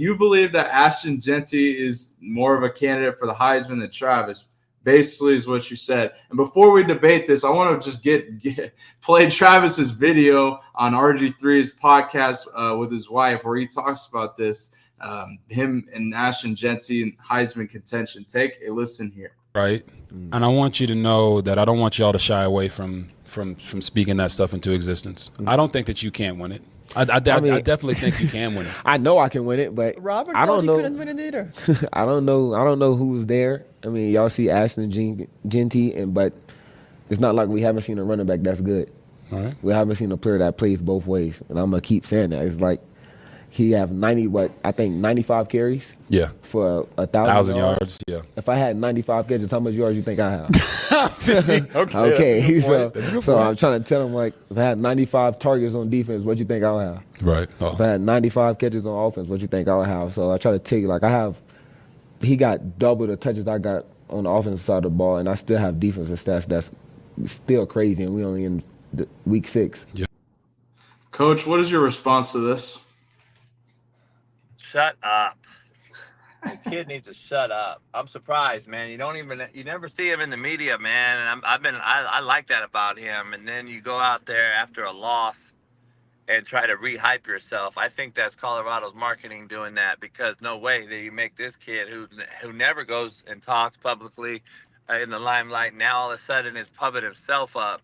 You believe that Ashton Jeanty is more of a candidate for the Heisman than Travis. Basically, is what you said. And before we debate this, I want to just play Travis's video on RG3's podcast with his wife, where he talks about this. Him and Ashton Jeanty and Heisman contention. Take a listen here. Right, and I want you to know that I don't want y'all to shy away from speaking that stuff into existence. I don't think that you can't win it. I definitely think you can win it. I know I can win it, but Robert I don't know. Couldn't win it either. I don't know who was there. I mean, y'all see Ashton Jeanty, but it's not like we haven't seen a running back that's good. All right. We haven't seen a player that plays both ways, and I'm gonna keep saying that. It's like he have 95 carries. Yeah. For 1,000 yards. Yeah. If I had 95 catches, how much yards you think I have? Okay. So I'm trying to tell him, like, if I had 95 targets on defense, what you think I'll have? Right. Oh. If I had 95 catches on offense, what you think I'll have? So I try to tell you, like, he got double the touches I got on the offensive side of the ball, and I still have defensive stats that's still crazy, and we only in week 6. Yeah. Coach, what is your response to this? Shut up. The kid needs to shut up. I'm surprised, man. You never see him in the media, man. And I like that about him. And then you go out there after a loss and try to re-hype yourself. I think that's Colorado's marketing doing that, because no way that you make this kid who never goes and talks publicly in the limelight, now all of a sudden is pumping himself up.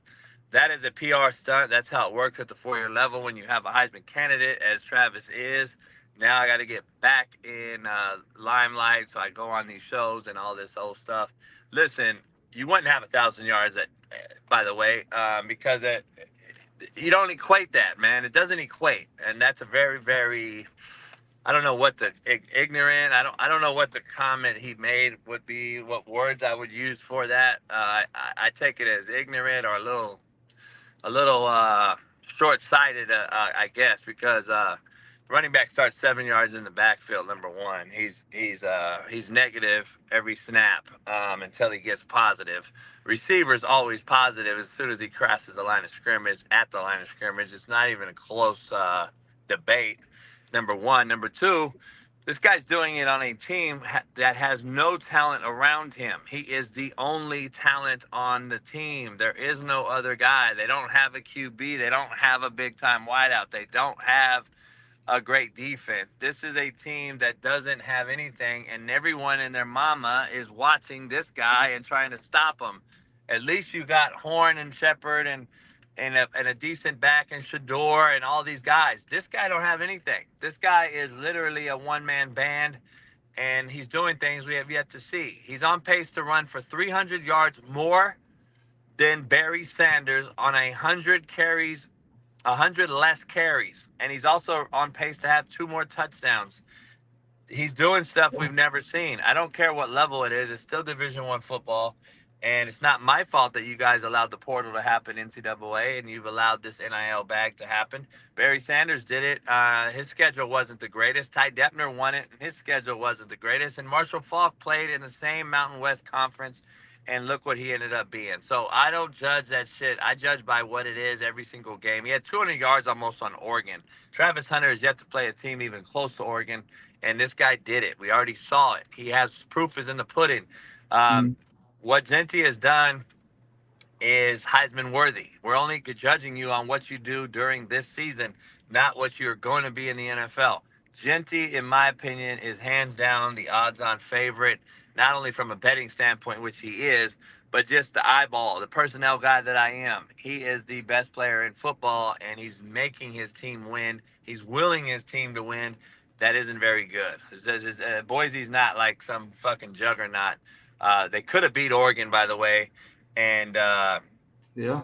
That is a PR stunt. That's how it works at the 4-year level when you have a Heisman candidate, as Travis is. Now I got to get back in limelight, so I go on these shows and all this old stuff. Listen, you wouldn't have 1,000 yards, by the way, because you don't equate that, man. It doesn't equate, and that's a very, very, I don't know what the ignorant. I don't know what the comment he made would be, what words I would use for that. I take it as ignorant or a little short-sighted, I guess, because. Running back starts 7 yards in the backfield. Number one, he's negative every snap until he gets positive. Receiver's always positive as soon as he crosses the line of scrimmage. At the line of scrimmage, it's not even a close debate. Number one. Number two, this guy's doing it on a team that has no talent around him. He is the only talent on the team. There is no other guy. They don't have a QB. They don't have a big-time wideout. They don't have a great defense. This is a team that doesn't have anything, and everyone and their mama is watching this guy and trying to stop him. At least you got Horn and Shepard and a decent back and Shador and all these guys. This guy don't have anything. This guy is literally a one-man band, and he's doing things we have yet to see. He's on pace to run for 300 yards more than Barry Sanders on 100 carries, 100 less carries, and he's also on pace to have 2 more touchdowns. He's doing stuff we've never seen. I don't care what level it is. It's still Division I football, and it's not my fault that you guys allowed the portal to happen, NCAA, and you've allowed this NIL bag to happen. Barry Sanders did it. His schedule wasn't the greatest. Ty Deppner won it, and his schedule wasn't the greatest. And Marshall Faulk played in the same Mountain West Conference, and look what he ended up being. So I don't judge that shit. I judge by what it is every single game. He had 200 yards almost on Oregon. Travis Hunter has yet to play a team even close to Oregon, and this guy did it. We already saw it. He has proof is in the pudding. What Jeanty has done is Heisman worthy. We're only judging you on what you do during this season, not what you're going to be in the NFL. Jeanty, in my opinion, is hands down the odds-on favorite, not only from a betting standpoint, which he is, but just the eyeball, the personnel guy that I am. He is the best player in football, and he's making his team win. He's willing his team to win. That isn't very good. Boise's not like some fucking juggernaut. They could have beat Oregon, by the way, and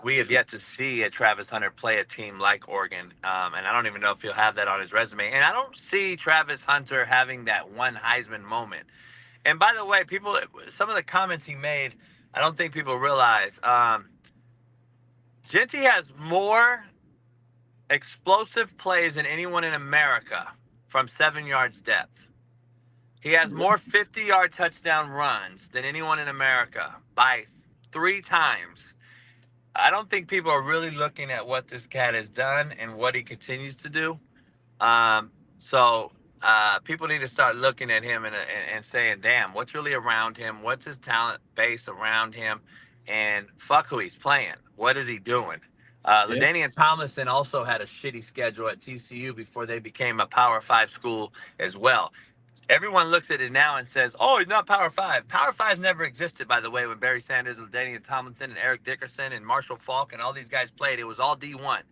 we have yet to see a Travis Hunter play a team like Oregon, and I don't even know if he'll have that on his resume. And I don't see Travis Hunter having that one Heisman moment. And by the way, some of the comments he made, I don't think people realize. Jeanty has more explosive plays than anyone in America from 7 yards depth. He has more 50-yard touchdown runs than anyone in America by 3 times. I don't think people are really looking at what this cat has done and what he continues to do. So people need to start looking at him and saying, damn, what's really around him? What's his talent base around him? And fuck who he's playing. What is he doing? Yeah. LaDainian Tomlinson also had a shitty schedule at TCU before they became a Power 5 school as well. Everyone looks at it now and says, oh, he's not Power 5. Power 5 never existed, by the way, when Barry Sanders, LaDainian Tomlinson, and Eric Dickerson and Marshall Falk and all these guys played. It was all D1. That is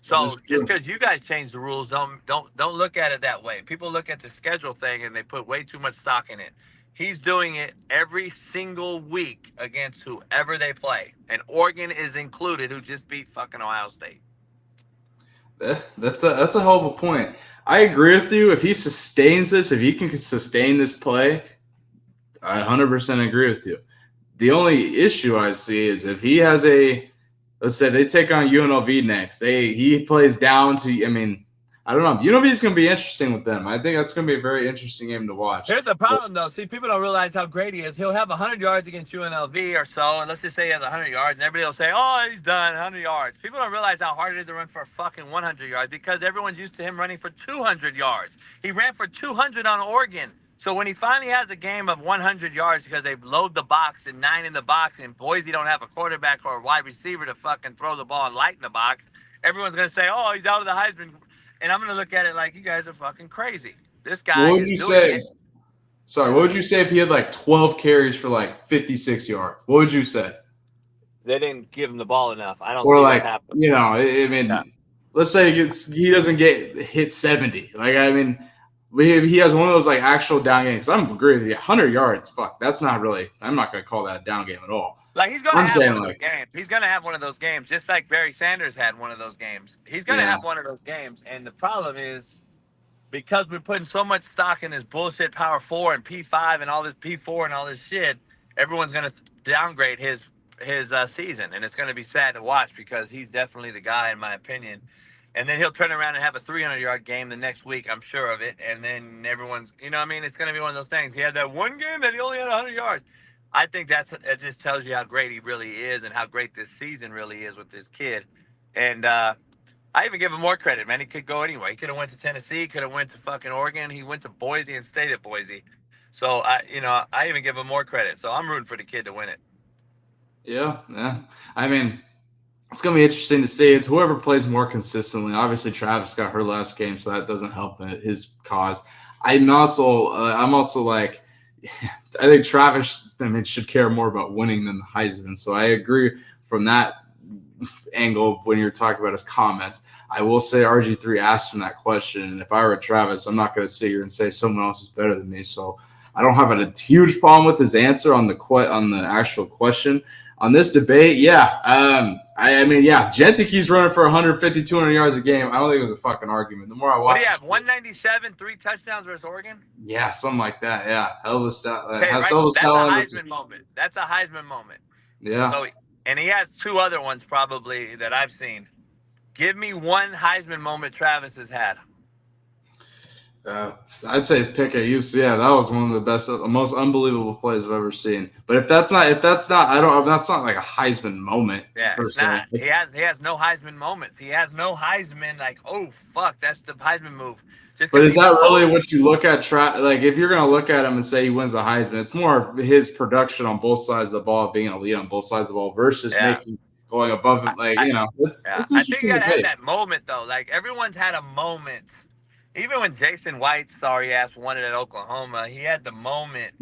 So just true. because you guys changed the rules, don't look at it that way. People look at the schedule thing and they put way too much stock in it. He's doing it every single week against whoever they play, and Oregon is included, who just beat fucking Ohio State. That's a hell of a point. I agree with you. If he sustains this, if he can sustain this play, I 100% agree with you. The only issue I see is if he has let's say they take on UNLV next. He plays down to. I mean, I don't know. UNLV is going to be interesting with them. I think that's going to be a very interesting game to watch. Here's the problem, though. See, people don't realize how great he is. He'll have 100 yards against UNLV or so, and let's just say he has 100 yards, and everybody will say, oh, he's done, 100 yards. People don't realize how hard it is to run for fucking 100 yards because everyone's used to him running for 200 yards. He ran for 200 on Oregon. So when he finally has a game of 100 yards because they load the box and 9 in the box, and Boise don't have a quarterback or a wide receiver to fucking throw the ball and light in the box, everyone's going to say, oh, he's out of the Heisman. And I'm going to look at it like, you guys are fucking crazy. This guy What would is you doing say? it. Sorry, what would you say if he had like 12 carries for like 56 yards? What would you say? They didn't give him the ball enough. I don't Or see like, what happened. you know, I mean, Yeah. let's say he doesn't get hit 70. Like, I mean, he has one of those like actual down games. I'm agree with you. 100 yards, fuck, that's not really. I'm not going to call that a down game at all. Like, he's going to I'm have saying, one of like- those games. He's going to have one of those games, just like Barry Sanders had one of those games. He's going to Yeah. have one of those games. And the problem is, because we're putting so much stock in this bullshit Power 4 and P5 and all this P4 and all this shit, everyone's going to downgrade his season. And it's going to be sad to watch because he's definitely the guy, in my opinion. And then he'll turn around and have a 300-yard game the next week, I'm sure of it. And then everyone's, you know what I mean? It's going to be one of those things. He had that one game that he only had 100 yards. I think that just tells you how great he really is and how great this season really is with this kid. And I even give him more credit, man. He could go anywhere. He could have went to Tennessee, could have went to fucking Oregon. He went to Boise and stayed at Boise. So I even give him more credit. So I'm rooting for the kid to win it. Yeah. I mean, it's going to be interesting to see. It's whoever plays more consistently. Obviously, Travis got her last game, so that doesn't help his cause. I'm also like, I think Travis, should care more about winning than the Heisman. So I agree from that angle when you're talking about his comments. I will say RG3 asked him that question, and if I were Travis, I'm not going to sit here and say someone else is better than me. So I don't have a huge problem with his answer on the actual question. On this debate, Jeanty keeps running for 150, 200 yards a game. I don't think it was a fucking argument. The more I watch, What do you have? 197, 3 touchdowns versus Oregon? Yeah, something like that. Yeah, hell of a stat. Okay, right? That's a Heisman moment. That's a Heisman moment. Yeah. So, and he has 2 other ones probably that I've seen. Give me one Heisman moment Travis has had. I'd say his pick at UC. Yeah, that was one of the best, most unbelievable plays I've ever seen. But if that's not that's not like a Heisman moment. Yeah, it's not. He has no Heisman moments. He has no Heisman like, oh fuck, that's the Heisman move. But is that really what you look at? Like, if you're going to look at him and say he wins the Heisman, it's more his production on both sides of the ball, being a lead on both sides of the ball versus going above it. Like, it's I think you got to have that moment though. Like, everyone's had a moment. Even when Jason White's sorry ass won it at Oklahoma, he had the moment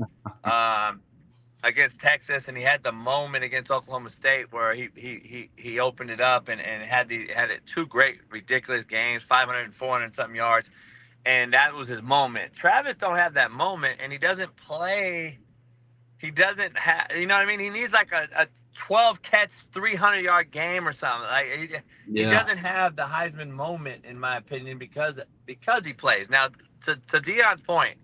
against Texas, and he had the moment against Oklahoma State where he opened it up and had 2 great ridiculous games, 500 and 400 something yards, and that was his moment. Travis don't have that moment, and he doesn't play. He doesn't have, you know what I mean? He needs like a 12 catch, 300-yard game or something. Like he doesn't have the Heisman moment, in my opinion, because he plays. Now, to Deion's point,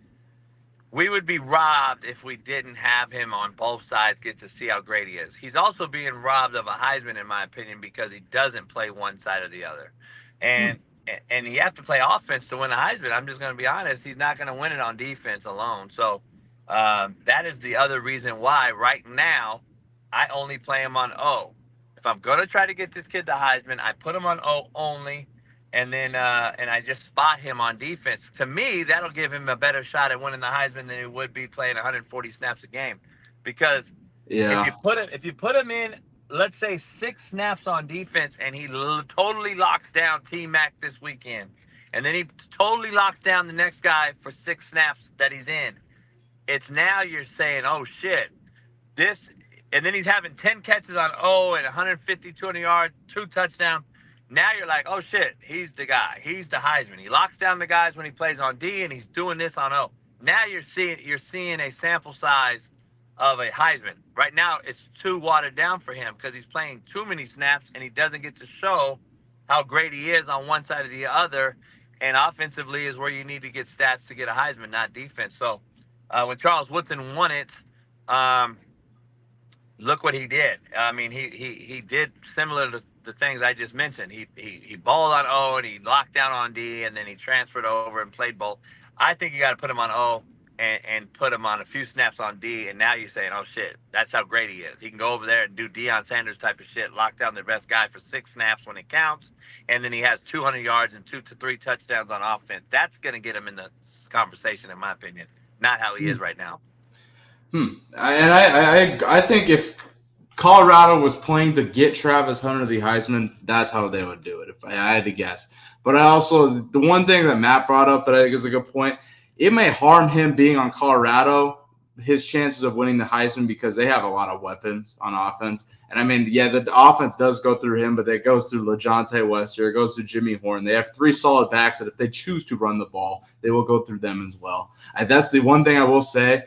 we would be robbed if we didn't have him on both sides get to see how great he is. He's also being robbed of a Heisman, in my opinion, because he doesn't play one side or the other. And you have to play offense to win a Heisman. I'm just going to be honest. He's not going to win it on defense alone. So that is the other reason why right now I only play him on O. If I'm going to try to get this kid the Heisman, I put him on O only. and then and I just spot him on defense. To me, that'll give him a better shot at winning the Heisman than it would be playing 140 snaps a game, because Yeah. if you put him in, let's say 6 snaps on defense, and he totally locks down T Mac this weekend, and then he totally locks down the next guy for 6 snaps that he's in. It's now you're saying, oh shit, this, and then he's having 10 catches on O and 150, 200 yards, 2 touchdowns. Now you're like, oh shit, he's the guy. He's the Heisman. He locks down the guys when he plays on D, and he's doing this on O. Now you're seeing a sample size of a Heisman. Right now, it's too watered down for him because he's playing too many snaps, and he doesn't get to show how great he is on one side or the other. And offensively is where you need to get stats to get a Heisman, not defense. So when Charles Woodson won it, look what he did. I mean, he did similar to the things I just mentioned. He balled on O, and he locked down on D, and then he transferred over and played both. I think you got to put him on O and put him on a few snaps on D, and now you're saying, oh shit, that's how great he is. He can go over there and do Deion Sanders type of shit, lock down their best guy for 6 snaps when it counts, and then he has 200 yards and 2 to 3 touchdowns on offense. That's going to get him in the conversation, in my opinion, not how he is right now. And I think if Colorado was playing to get Travis Hunter the Heisman, that's how they would do it, if I had to guess. But I also, the one thing that Matt brought up that I think is a good point, it may harm him being on Colorado, his chances of winning the Heisman, because they have a lot of weapons on offense. And I mean, yeah, the offense does go through him, but it goes through LeJontay Wester, it goes through Jimmy Horn. They have 3 solid backs that if they choose to run the ball, they will go through them as well. That's the one thing I will say.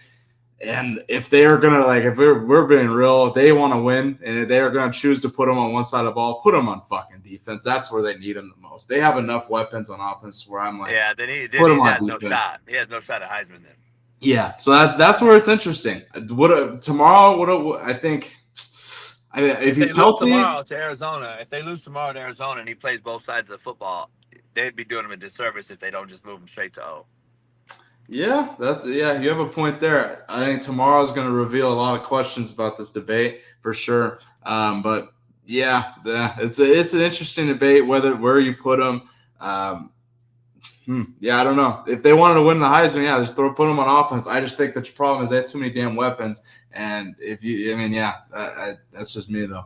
And if they are going to, like, if we're being real, if they want to win and if they are going to choose to put them on one side of the ball, put them on fucking defense. That's where they need them the most. They have enough weapons on offense where I'm like, yeah, then he has no shot. He has no shot at Heisman then. Yeah, so that's where it's interesting. Tomorrow, I think, if he's healthy tomorrow to Arizona, if they lose tomorrow to Arizona and he plays both sides of the football, they'd be doing him a disservice if they don't just move him straight to O. Yeah, you have a point there. I think tomorrow is going to reveal a lot of questions about this debate for sure. But yeah, it's an interesting debate where you put them. Yeah, I don't know. If they wanted to win the Heisman, yeah, just put them on offense. I just think the problem is they have too many damn weapons. And that's just me though.